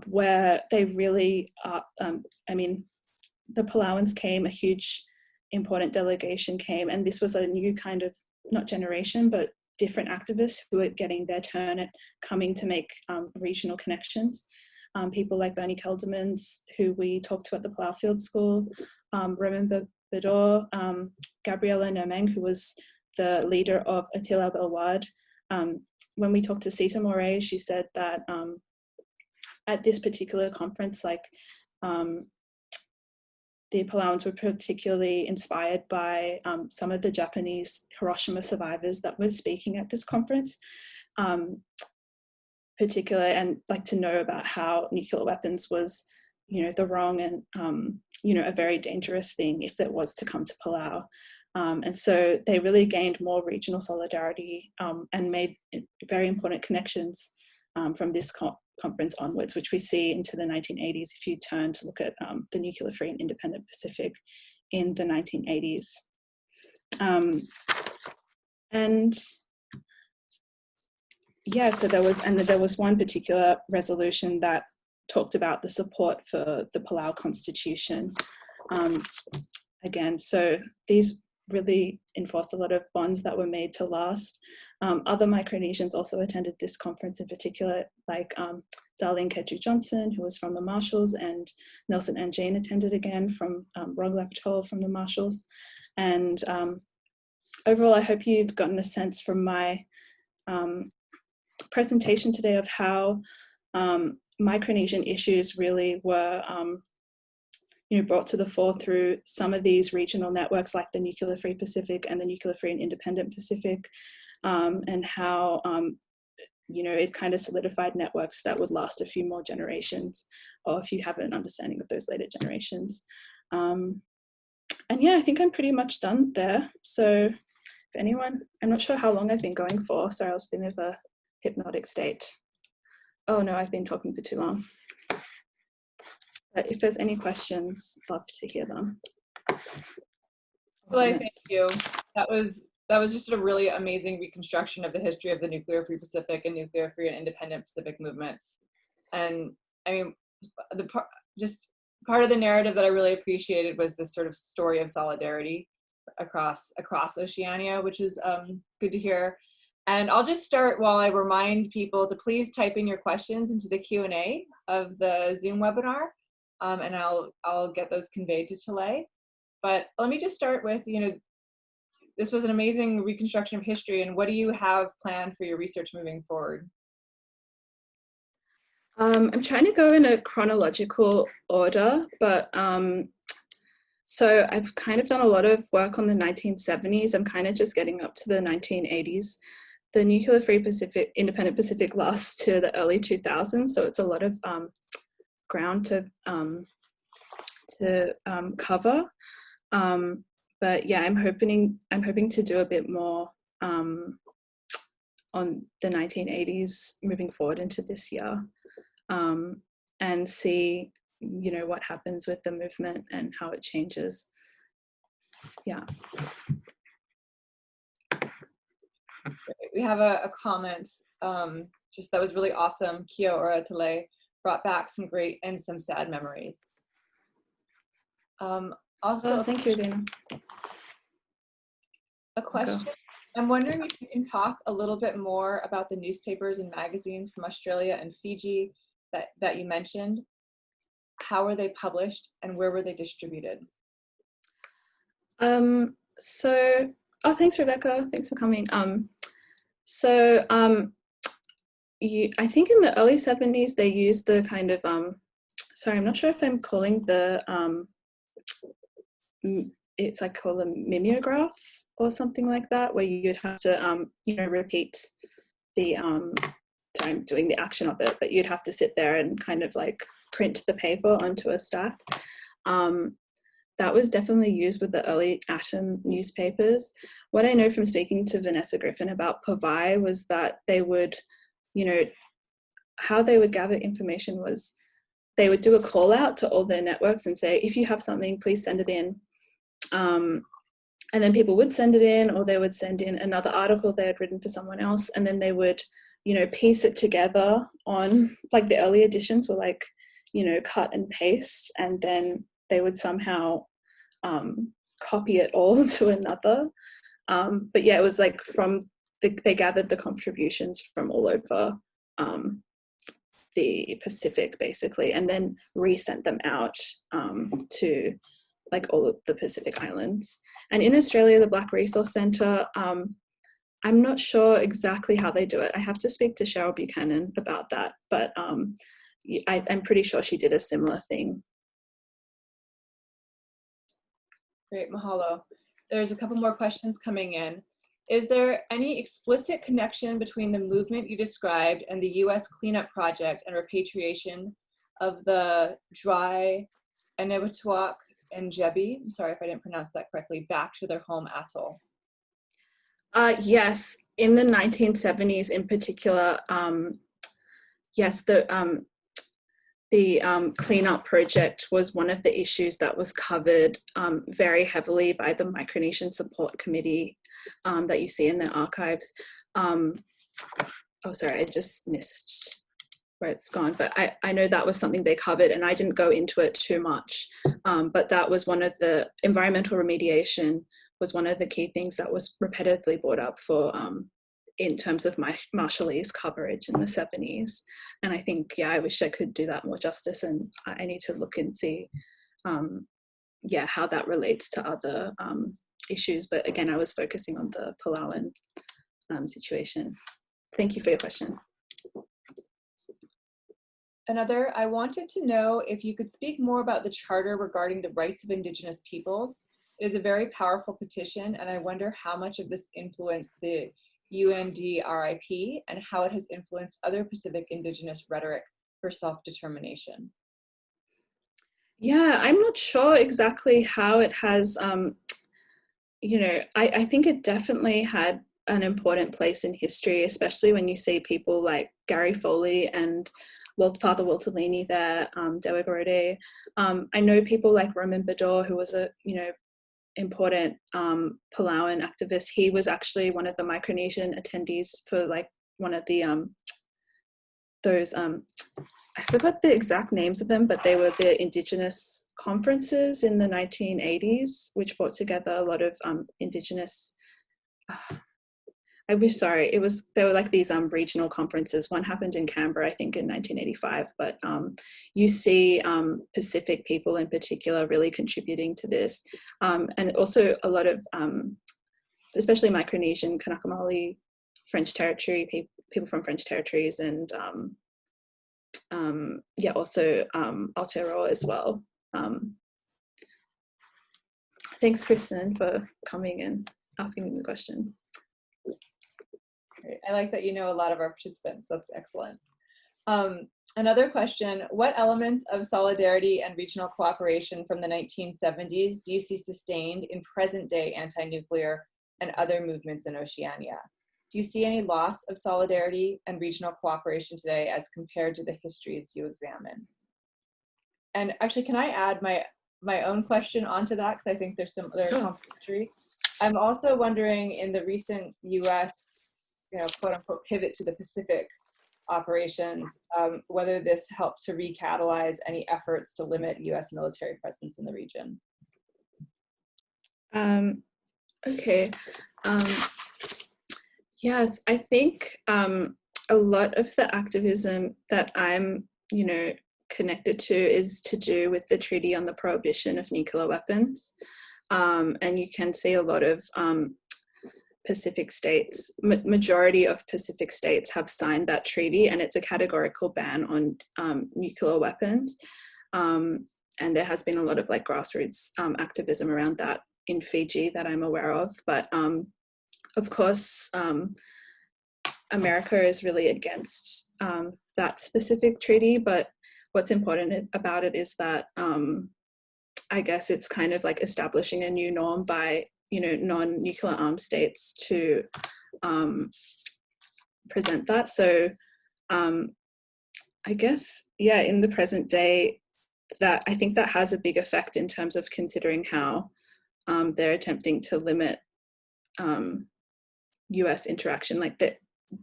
where they really, the Palauans came, a huge important delegation came, and this was a new kind of, not generation, but different activists who were getting their turn at coming to make regional connections. People like Bernie Keldermans, who we talked to at the Palau Field School, Roman Bador, Gabriela Nomeng, who was the leader of Attila Belwad. When we talked to Sita Moray, she said that at this particular conference, the Palauans were particularly inspired by some of the Japanese Hiroshima survivors that were speaking at this conference, particularly, and to know about how nuclear weapons was, the wrong and, a very dangerous thing if it was to come to Palau. And so they really gained more regional solidarity and made very important connections from this conference onwards, which we see into the 1980s if you turn to look at the nuclear free and independent Pacific in the 1980s. So there was one particular resolution that talked about the support for the Palau Constitution. Again, so these really enforced a lot of bonds that were made to last. Other Micronesians also attended this conference in particular, like Darlene Ketchu Johnson, who was from the Marshalls, and Nelson and Jane attended again from Roglap Atoll from the Marshalls. And overall, I hope you've gotten a sense from my presentation today of how Micronesian issues really were brought to the fore through some of these regional networks like the Nuclear Free Pacific and the Nuclear Free and Independent Pacific, and how it kind of solidified networks that would last a few more generations, or if you have an understanding of those later generations. And yeah, I think I'm pretty much done there. So if anyone, I'm not sure how long I've been going for. Sorry, I was in a hypnotic state. Oh no, I've been talking for too long. But if there's any questions, love to hear them. Well, thank you. That was just a really amazing reconstruction of the history of the Nuclear Free Pacific and Nuclear Free and Independent Pacific movement. And I mean, part of the narrative that I really appreciated was this sort of story of solidarity across Oceania, which is good to hear. And I'll just start while I remind people to please type in your questions into the Q&A of the Zoom webinar, and I'll get those conveyed to Talei. But let me just start with, this was an amazing reconstruction of history, and what do you have planned for your research moving forward? I'm trying to go in a chronological order, but so I've kind of done a lot of work on the 1970s. I'm kind of just getting up to the 1980s. The Nuclear Free Pacific, Independent Pacific lasts to the early 2000s, so it's a lot of ground to cover. But yeah, I'm hoping to do a bit more on the 1980s moving forward into this year, and see what happens with the movement and how it changes. Yeah. We have a comment, just that was really awesome. Kia ora Talei, brought back some great and some sad memories. Also, thank you, Dana. A question. Okay. I'm wondering if you can talk a little bit more about the newspapers and magazines from Australia and Fiji that you mentioned. How were they published and where were they distributed? Thanks, Rebecca. Thanks for coming. I think in the early 70s they used the kind of, sorry, I'm not sure if I'm calling the, it's like called a mimeograph or something like that, where you'd have to, repeat the, sorry, I'm doing the action of it, but you'd have to sit there and kind of like print the paper onto a stack. that was definitely used with the early atom newspapers. What I know from speaking to Vanessa Griffin about Pavai was that they would, you know, how they would gather information was they would do a call out to all their networks and say, if you have something, please send it in. And then people would send it in, or they would send in another article they had written for someone else, and then they would, you know, piece it together on, like the early editions were like, you know, cut and paste, and then they would somehow copy it all to another. But yeah, it was like they gathered the contributions from all over the Pacific, basically, and then resent them out to like all of the Pacific Islands. And in Australia, the Black Resource Centre, I'm not sure exactly how they do it. I have to speak to Cheryl Buchanan about that, but I'm pretty sure she did a similar thing. Great, mahalo. There's a couple more questions coming in. Is there any explicit connection between the movement you described and the US cleanup project and repatriation of the dry Eniwetok and Jebi, I'm sorry if I didn't pronounce that correctly, back to their home atoll? Yes, in the 1970s in particular, yes, the cleanup project was one of the issues that was covered very heavily by the Micronesian Support Committee that you see in the archives. Oh, sorry, I just missed where it's gone, but I know that was something they covered, and I didn't go into it too much, but that was one of the environmental remediation was one of the key things that was repetitively brought up for in terms of my Marshallese coverage in the 70s. And I think, yeah, I wish I could do that more justice, and I need to look and see, yeah, how that relates to other issues. But again, I was focusing on the Palauan situation. Thank you for your question. Another, I wanted to know if you could speak more about the charter regarding the rights of Indigenous peoples. It is a very powerful petition, and I wonder how much of this influenced the UNDRIP and how it has influenced other Pacific Indigenous rhetoric for self-determination. Yeah, I'm not sure exactly how it has, you know, I think it definitely had an important place in history, especially when you see people like Gary Foley and Father Walter Leaney there, Dewa Garode. I know people like Roman Bador, who was a, you know, important Palauan activist. He was actually one of the Micronesian attendees for like one of the those I forgot the exact names of them, but they were the Indigenous conferences in the 1980s, which brought together a lot of Indigenous they were like these regional conferences. One happened in Canberra, I think in 1985, but you see Pacific people in particular really contributing to this. And also a lot of, especially Micronesian, Kanaka Maoli, French territory, people from French territories, and yeah, also Aotearoa as well. Thanks, Kristen, for coming and asking me the question. Great. I like that you know a lot of our participants. That's excellent. Another question, what elements of solidarity and regional cooperation from the 1970s do you see sustained in present-day anti-nuclear and other movements in Oceania? Do you see any loss of solidarity and regional cooperation today as compared to the histories you examine? And actually, can I add my own question onto that, because I think there's some other complementary. I'm also wondering, in the recent US, you know, quote unquote pivot to the Pacific operations, whether this helped to recatalyze any efforts to limit US military presence in the region. Okay. Yes, I think a lot of the activism that I'm, you know, connected to is to do with the Treaty on the Prohibition of Nuclear Weapons. And you can see a lot of Pacific states, majority of Pacific states have signed that treaty, and it's a categorical ban on nuclear weapons. And there has been a lot of like grassroots activism around that in Fiji that I'm aware of. But of course, America is really against that specific treaty, but what's important about it is that I guess it's kind of like establishing a new norm by, you know, non-nuclear armed states to present that. So I guess, yeah, in the present day, that I think that has a big effect in terms of considering how they're attempting to limit US interaction. Like that,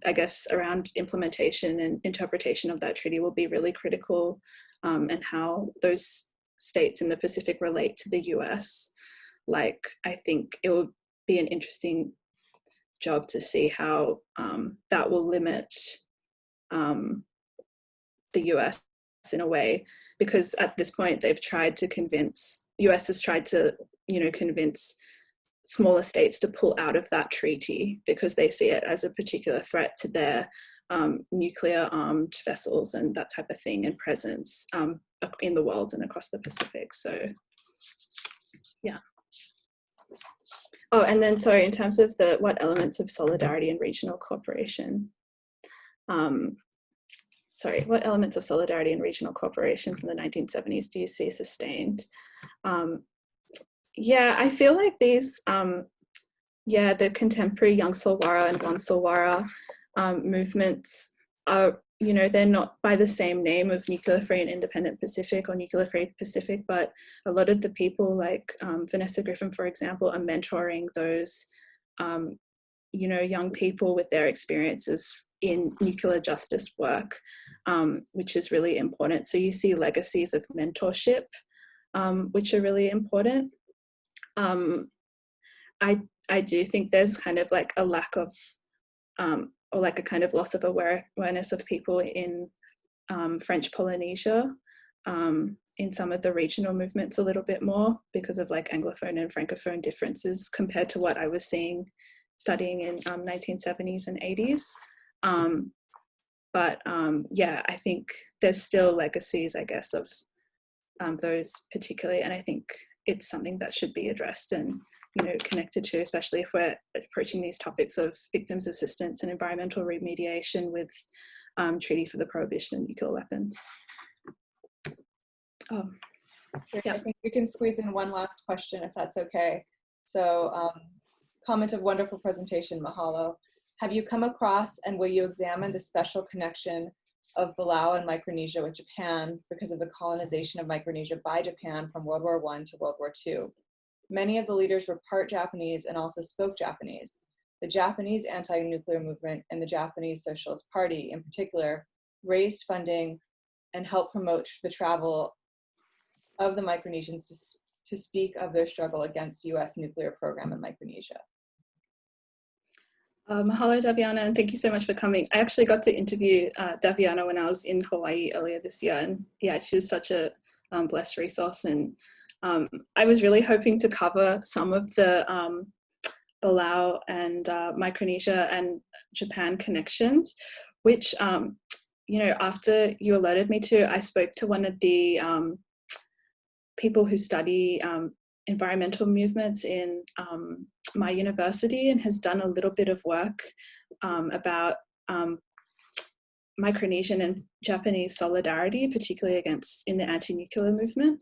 I guess around implementation and interpretation of that treaty will be really critical, and how those states in the Pacific relate to the US. Like, I think it will be an interesting job to see how that will limit the US in a way, because at this point they've tried to convince, US has tried to, you know, convince smaller states to pull out of that treaty because they see it as a particular threat to their nuclear armed vessels and that type of thing and presence in the world and across the Pacific. So yeah. Oh, and then sorry, in terms of what elements of solidarity and regional cooperation, what elements of solidarity and regional cooperation from the 1970s do you see sustained? Yeah, I feel like these, the contemporary Young Solwara and One Solwara movements are, you know, they're not by the same name of Nuclear Free and Independent Pacific or Nuclear Free Pacific, but a lot of the people like Vanessa Griffin, for example, are mentoring those, you know, young people with their experiences in nuclear justice work, which is really important. So you see legacies of mentorship, which are really important. I do think there's kind of like a lack of, or like a kind of loss of awareness of people in French Polynesia, in some of the regional movements a little bit more because of like Anglophone and Francophone differences compared to what I was seeing studying in 1970s and 80s. Yeah, I think there's still legacies, I guess, of those particularly, and I think it's something that should be addressed and, you know, connected to, especially if we're approaching these topics of victims assistance and environmental remediation with Treaty for the Prohibition of Nuclear Weapons. Oh, yeah. I think we can squeeze in one last question if that's okay. So, comment of wonderful presentation, mahalo. Have you come across and will you examine the special connection of Palau and Micronesia with Japan because of the colonization of Micronesia by Japan from World War I to World War II? Many of the leaders were part Japanese and also spoke Japanese. The Japanese anti-nuclear movement and the Japanese Socialist Party in particular raised funding and helped promote the travel of the Micronesians to speak of their struggle against US nuclear program in Micronesia. Mahalo, Daviana, and thank you so much for coming. I actually got to interview Daviana when I was in Hawaii earlier this year, and yeah, she's such a blessed resource, and I was really hoping to cover some of the Palau and Micronesia and Japan connections, which, you know, after you alerted me to, I spoke to one of the people who study environmental movements in my university and has done a little bit of work about Micronesian and Japanese solidarity, particularly in the anti-nuclear movement.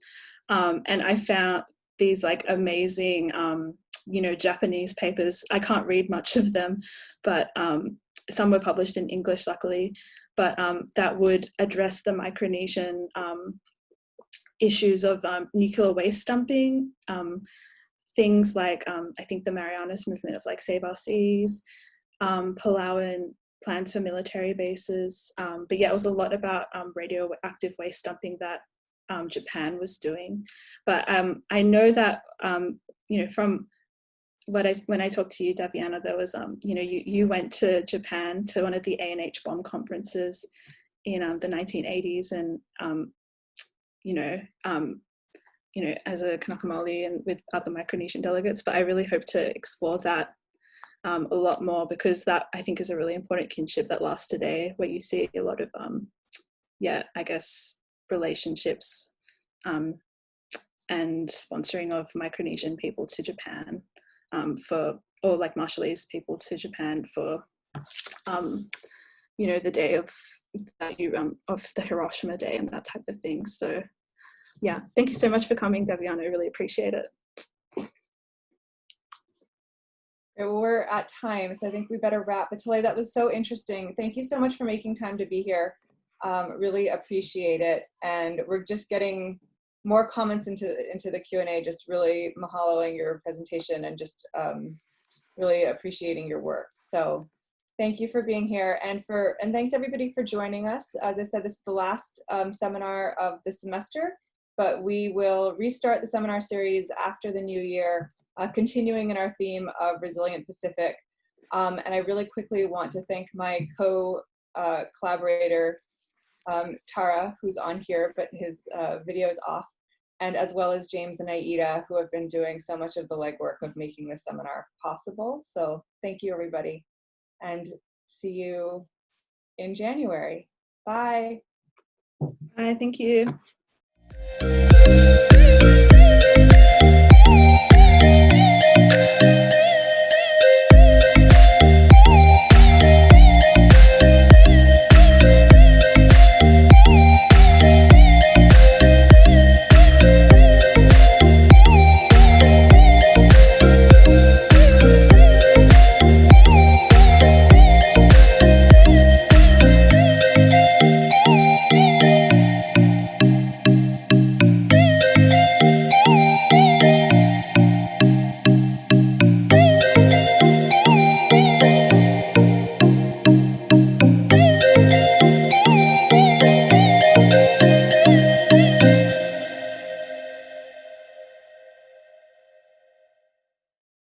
And I found these like amazing, you know, Japanese papers. I can't read much of them, but some were published in English, luckily, but that would address the Micronesian issues of nuclear waste dumping, things like I think the Marianas movement of like Save Our Seas, Palauan plans for military bases, but yeah, it was a lot about radioactive waste dumping that Japan was doing. But I know that you know, from when I talked to you, Daviana, there was you know, you went to Japan to one of the ANH bomb conferences in the 1980s, and you know, as a Kanaka Māori and with other Micronesian delegates, but I really hope to explore that a lot more, because that I think is a really important kinship that lasts today, where you see a lot of, yeah, I guess relationships and sponsoring of Micronesian people to Japan or like Marshallese people to Japan for, you know, the day of the Hiroshima Day and that type of thing. So yeah, thank you so much for coming, Devian. I really appreciate it. We're at time, so I think we better wrap. But Talei, that was so interesting. Thank you so much for making time to be here. Really appreciate it. And we're just getting more comments into the Q&A, just really mahaloing your presentation and just really appreciating your work. So thank you for being here, and thanks everybody for joining us. As I said, this is the last seminar of the semester, but we will restart the seminar series after the new year, continuing in our theme of Resilient Pacific. And I really quickly want to thank my co-collaborator, Tara, who's on here, but his video is off, and as well as James and Aida, who have been doing so much of the legwork of making this seminar possible. So thank you, everybody, and see you in January. Bye. Bye, thank you.